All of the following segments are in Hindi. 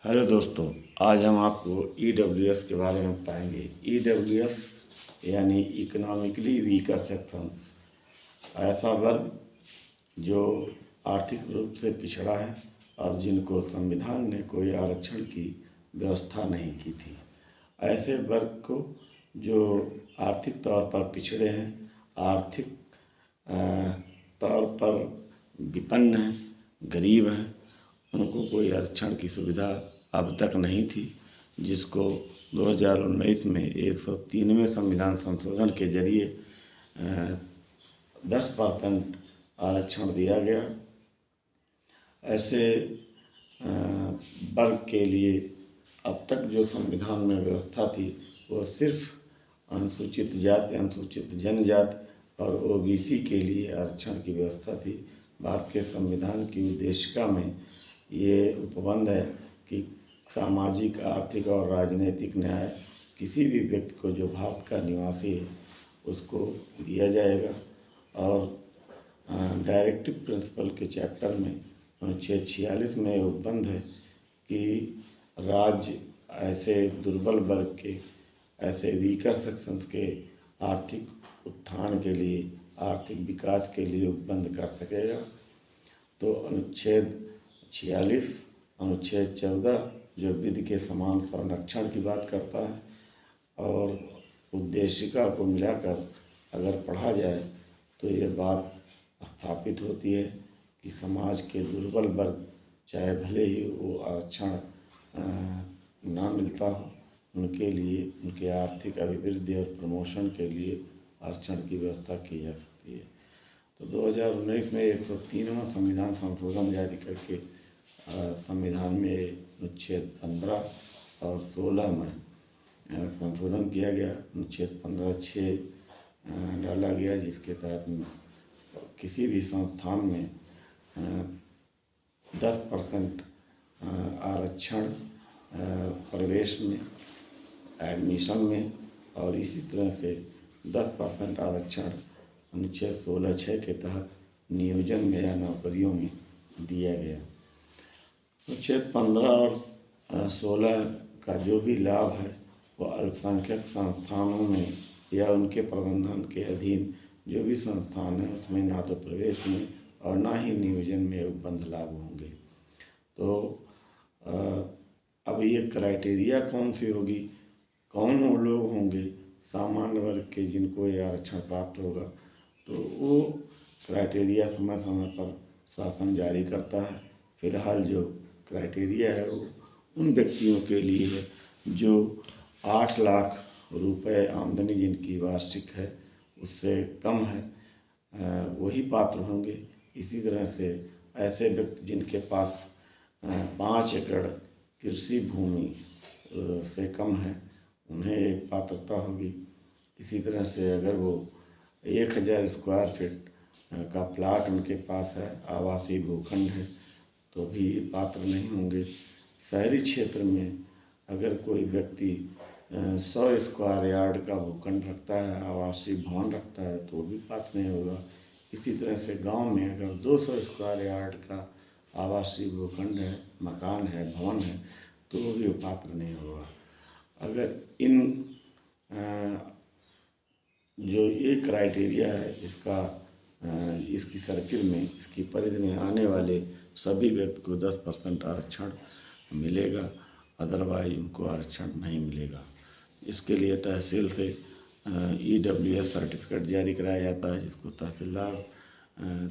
हेलो दोस्तों, आज हम आपको ईडब्ल्यूएस के बारे में बताएंगे। ईडब्ल्यूएस यानी इकोनॉमिकली वीकर सेक्शंस, ऐसा वर्ग जो आर्थिक रूप से पिछड़ा है और जिनको संविधान ने कोई आरक्षण की व्यवस्था नहीं की थी। ऐसे वर्ग को जो आर्थिक तौर पर पिछड़े हैं, आर्थिक तौर पर विपन्न हैं, गरीब हैं, उनको कोई आरक्षण की सुविधा अब तक नहीं थी, जिसको 2019 में 103वें संविधान संशोधन के जरिए 10% आरक्षण दिया गया। ऐसे वर्ग के लिए अब तक जो संविधान में व्यवस्था थी वो सिर्फ अनुसूचित जाति, अनुसूचित जनजाति और ओबीसी के लिए आरक्षण की व्यवस्था थी। भारत के संविधान की उद्देशिका में ये उपबंध है कि सामाजिक, आर्थिक और राजनीतिक न्याय किसी भी व्यक्ति को जो भारत का निवासी है उसको दिया जाएगा। और डायरेक्टिव प्रिंसिपल के चैप्टर में अनुच्छेद 46 में उपबंध है कि राज्य ऐसे दुर्बल वर्ग के, ऐसे वीकर सेक्शंस के आर्थिक उत्थान के लिए, आर्थिक विकास के लिए उपबंध कर सकेगा। तो अनुच्छेद 46, अनुच्छेद 14 जो विधि के समान संरक्षण की बात करता है, और उद्देशिका को मिलाकर अगर पढ़ा जाए तो ये बात स्थापित होती है कि समाज के दुर्बल वर्ग, चाहे भले ही वो आरक्षण ना मिलता हो, उनके लिए, उनके आर्थिक अभिवृद्धि और प्रमोशन के लिए आरक्षण की व्यवस्था की जा सकती है। तो 2019 में 103वां संविधान संशोधन जारी करके संविधान में अनुच्छेद 15 और 16 में संशोधन किया गया। अनुच्छेद 15(6) डाला गया, जिसके तहत किसी भी संस्थान में 10% आरक्षण प्रवेश में, एडमिशन में, और इसी तरह से 10% आरक्षण अनुच्छेद 16(6) के तहत नियोजन में या नौकरियों में दिया गया। अनुच्छेद 15 और 16 का जो भी लाभ है वो अल्पसंख्यक संस्थानों में या उनके प्रबंधन के अधीन जो भी संस्थान है उसमें ना तो प्रवेश में और ना ही नियोजन में उपबंध लागू होंगे। तो अब ये क्राइटेरिया कौन सी होगी, कौन वो लोग होंगे सामान्य वर्ग के जिनको ये आरक्षण प्राप्त होगा, तो वो क्राइटेरिया समय समय पर शासन जारी करता है। फिलहाल जो क्राइटेरिया है वो उन व्यक्तियों के लिए है जो 8 लाख रुपए आमदनी जिनकी वार्षिक है उससे कम है, वही पात्र होंगे। इसी तरह से ऐसे व्यक्ति जिनके पास 5 एकड़ कृषि भूमि से कम है उन्हें एक पात्रता होगी। इसी तरह से अगर वो 1000 स्क्वायर फीट का प्लाट उनके पास है, आवासीय भूखंड है, तो भी पात्र नहीं होंगे। शहरी क्षेत्र में अगर कोई व्यक्ति 100 स्क्वायर यार्ड का भूखंड रखता है, आवासीय भवन रखता है, तो भी पात्र नहीं होगा। इसी तरह से गांव में अगर 200 स्क्वायर यार्ड का आवासीय भूखंड है, मकान है, भवन है, तो वो भी पात्र नहीं होगा। अगर इन जो ये क्राइटेरिया है इसकी सर्किल में, इसकी परिधि में आने वाले सभी व्यक्ति को 10% आरक्षण मिलेगा, अदरवाइज उनको आरक्षण नहीं मिलेगा। इसके लिए तहसील से ईडब्ल्यूएस सर्टिफिकेट जारी कराया जाता है, जिसको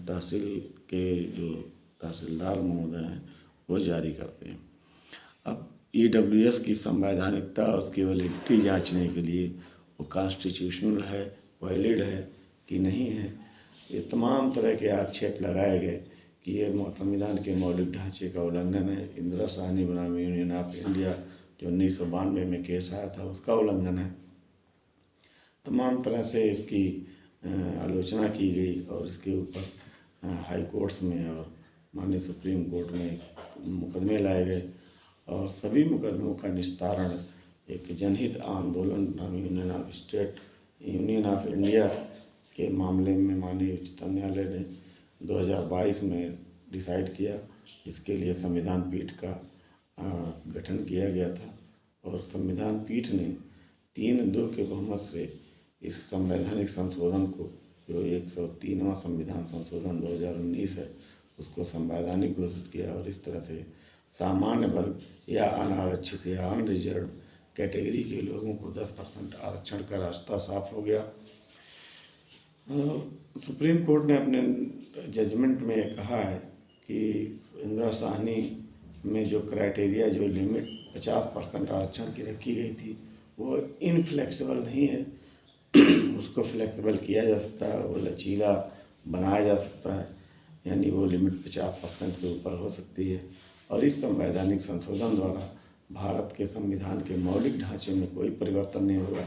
तहसील के जो तहसीलदार महोदय हैं वो जारी करते हैं। अब ईडब्ल्यूएस की संवैधानिकता और उसकी वैलिडिटी जांचने के लिए वो कॉन्स्टिट्यूशनल है, वैलिड है कि नहीं है, ये तमाम तरह के आक्षेप लगाए गए कि ये संविधान के मौलिक ढांचे का उल्लंघन है। इंदिरा साहनी बनाम यूनियन ऑफ इंडिया जो 1992 में केस आया था उसका उल्लंघन है। तमाम तरह से इसकी आलोचना की गई और इसके ऊपर हाई कोर्ट्स में और माननीय सुप्रीम कोर्ट में मुकदमे लाए गए, और सभी मुकदमों का निस्तारण एक जनहित आंदोलन यूनियन ऑफ इंडिया के मामले में माननीय उच्चतम न्यायालय ने 2022 में डिसाइड किया। इसके लिए संविधान पीठ का गठन किया गया था और संविधान पीठ ने 3-2 के बहुमत से इस संवैधानिक संशोधन को, जो 103वां संविधान संशोधन 2019 है, उसको संवैधानिक घोषित किया और इस तरह से सामान्य वर्ग या अनारक्षित या अनरिजर्व कैटेगरी के लोगों को 10% आरक्षण का रास्ता साफ हो गया। सुप्रीम कोर्ट ने अपने जजमेंट में कहा है कि इंदिरा साहनी में जो क्राइटेरिया, जो लिमिट 50% आरक्षण की रखी गई थी, वो इनफ्लेक्सिबल नहीं है। उसको फ्लेक्सिबल किया जा सकता है, वो लचीला बनाया जा सकता है, यानी वो लिमिट 50% से ऊपर हो सकती है। और इस संवैधानिक संशोधन द्वारा भारत के संविधान के मौलिक ढांचे में कोई परिवर्तन नहीं होगा,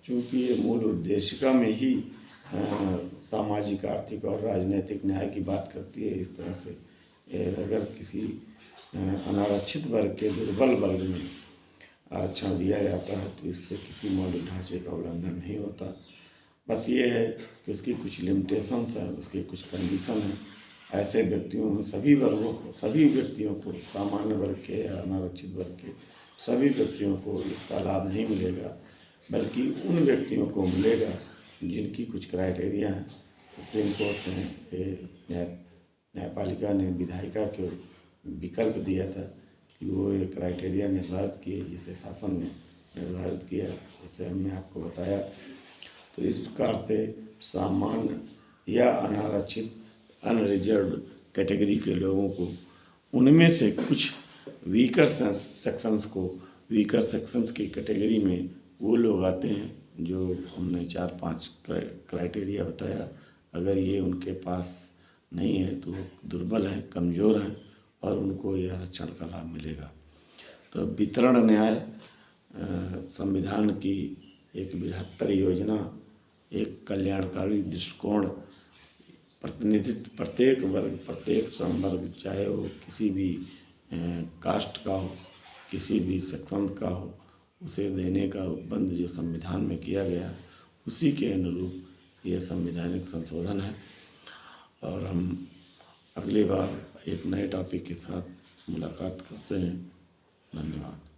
क्योंकि ये मूल उद्देशिका में ही सामाजिक, आर्थिक और राजनीतिक न्याय की बात करती है। इस तरह से अगर किसी अनारक्षित वर्ग के दुर्बल वर्ग में आरक्षण दिया जाता है तो इससे किसी मौलिक ढांचे का उल्लंघन नहीं होता। बस ये है कि उसकी कुछ लिमिटेशंस हैं, उसके कुछ कंडीशन हैं। ऐसे व्यक्तियों में सभी वर्गों को, सभी व्यक्तियों को, सामान्य वर्ग के या अनारक्षित वर्ग के सभी व्यक्तियों को इसका लाभ नहीं मिलेगा, बल्कि उन व्यक्तियों को मिलेगा जिनकी कुछ क्राइटेरिया हैं। सुप्रीम कोर्ट ने, न्यायपालिका ने विधायिका को विकल्प दिया था कि वो एक क्राइटेरिया निर्धारित किए, जिसे शासन ने निर्धारित किया, उसे हमने आपको बताया। तो इस प्रकार से सामान्य या अनारक्षित, अनरिजर्व कैटेगरी के लोगों को, उनमें से कुछ वीकर सेक्शंस की कैटेगरी में वो लोग आते हैं जो हमने 4-5 क्राइटेरिया बताया। अगर ये उनके पास नहीं है तो वो दुर्बल हैं, कमज़ोर हैं और उनको ये आरक्षण का लाभ मिलेगा। तो वितरण न्याय संविधान की एक बृहत्तर योजना, एक कल्याणकारी दृष्टिकोण, प्रतिनिधित्व प्रत्येक वर्ग, प्रत्येक संवर्ग, चाहे वो किसी भी कास्ट का हो, किसी भी सेक्शन का हो, उसे देने का बंद जो संविधान में किया गया, उसी के अनुरूप ये संवैधानिक संशोधन है। और हम अगली बार एक नए टॉपिक के साथ मुलाकात करते हैं। धन्यवाद।